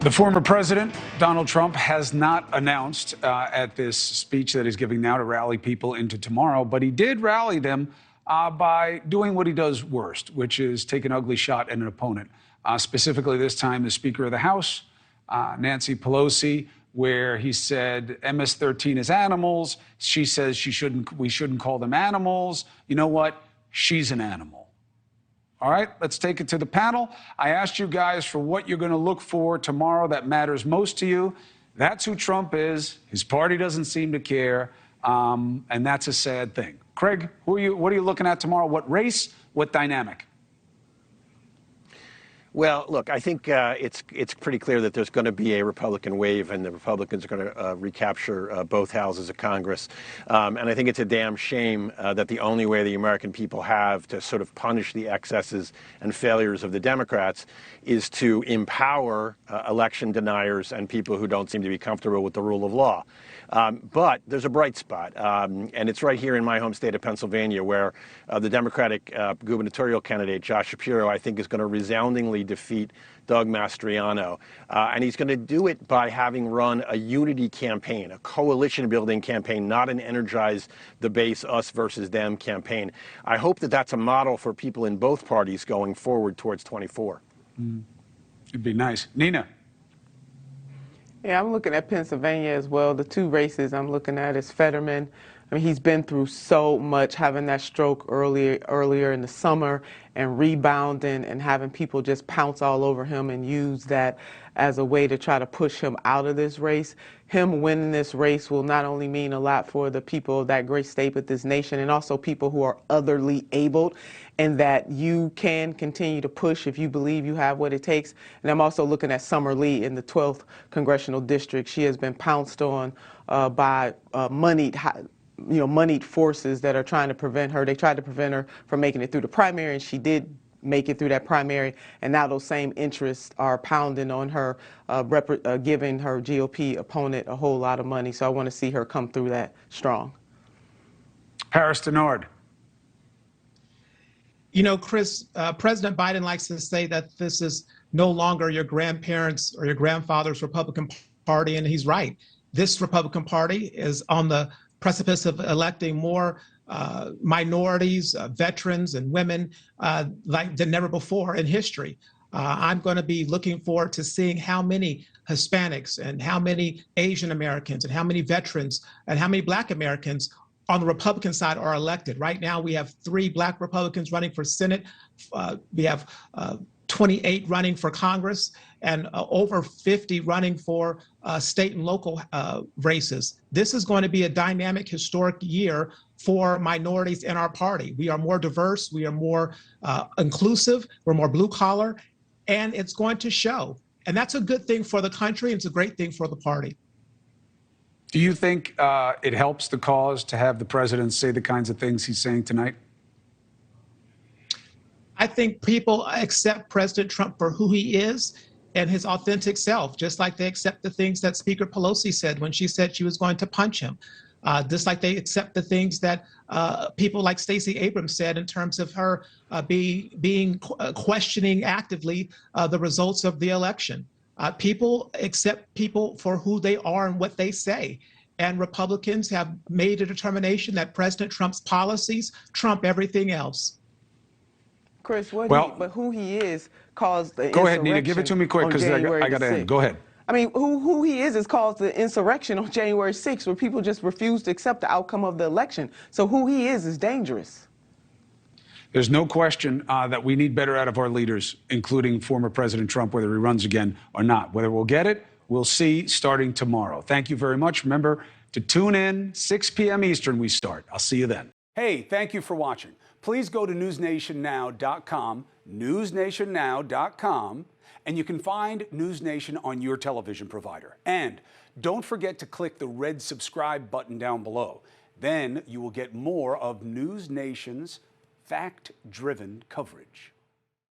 The former president, Donald Trump, has not announced at this speech that he's giving now to rally people into tomorrow, but he did rally them by doing what he does worst, which is take an ugly shot at an opponent. Specifically this time, the Speaker of the House, Nancy Pelosi, where he said MS-13 is animals. She says we shouldn't call them animals. You know what? She's an animal. All right, let's take it to the panel. I asked you guys for what you're going to look for tomorrow that matters most to you. That's who Trump is. His party doesn't seem to care, and that's a sad thing. Craig, what are you looking at tomorrow? What race? What dynamic? Well, look, I think it's pretty clear that there's going to be a Republican wave, and the Republicans are going to recapture both houses of Congress. And I think it's a damn shame that the only way the American people have to sort of punish the excesses and failures of the Democrats is to empower election deniers and people who don't seem to be comfortable with the rule of law. But there's a bright spot, and it's right here in my home state of Pennsylvania, where the Democratic gubernatorial candidate, Josh Shapiro, I think is going to resoundingly defeat Doug Mastriano. And he's going to do it by having run a unity campaign, a coalition-building campaign, not an energize the base, us versus them campaign. I hope that that's a model for people in both parties going forward towards 24. It'd be nice. Nina. Yeah, I'm looking at Pennsylvania as well. The two races I'm looking at is Fetterman. I mean, he's been through so much, having that stroke earlier in the summer and rebounding and having people just pounce all over him and use that as a way to try to push him out of this race. Him winning this race will not only mean a lot for the people of that great state, but this nation, and also people who are otherly abled, and that you can continue to push if you believe you have what it takes. And I'm also looking at Summer Lee in the 12th Congressional District. She has been pounced on by moneyed forces that are trying to prevent her. They tried to prevent her from making it through the primary, and she did make it through that primary, and now those same interests are pounding on her, giving her GOP opponent a whole lot of money. So I want to see her come through that strong. Paris Dennard. You know, Chris, President Biden likes to say that this is no longer your grandparents' or your grandfather's Republican Party, and he's right. This Republican Party is on the precipice of electing more minorities, veterans, and women than never before in history. I'm going to be looking forward to seeing how many Hispanics and how many Asian Americans and how many veterans and how many Black Americans on the Republican side are elected. Right now, we have 3 Black Republicans running for Senate. We have 28 running for Congress, and over 50 running for state and local races. This is going to be a dynamic, historic year for minorities in our party. We are more diverse, we are more inclusive, we're more blue collar, and it's going to show. And that's a good thing for the country, and it's a great thing for the party. Do you think it helps the cause to have the president say the kinds of things he's saying tonight? I think people accept President Trump for who he is and his authentic self, just like they accept the things that Speaker Pelosi said when she said she was going to punch him. Just like they accept the things that people like Stacey Abrams said in terms of her questioning actively the results of the election. People accept people for who they are and what they say. And Republicans have made a determination that President Trump's policies trump everything else. Chris, but who he is caused the insurrection. Go ahead, Nina, give it to me quick, because I got to end. Go ahead. I mean, who he is caused the insurrection on January 6th, where people just refused to accept the outcome of the election. So who he is dangerous. There's no question that we need better out of our leaders, including former President Trump, whether he runs again or not. Whether we'll get it, we'll see starting tomorrow. Thank you very much. Remember to tune in, 6 p.m. Eastern we start. I'll see you then. Hey, thank you for watching. Please go to newsnationnow.com, newsnationnow.com, and you can find News Nation on your television provider. And don't forget to click the red subscribe button down below. Then you will get more of News Nation's fact-driven coverage.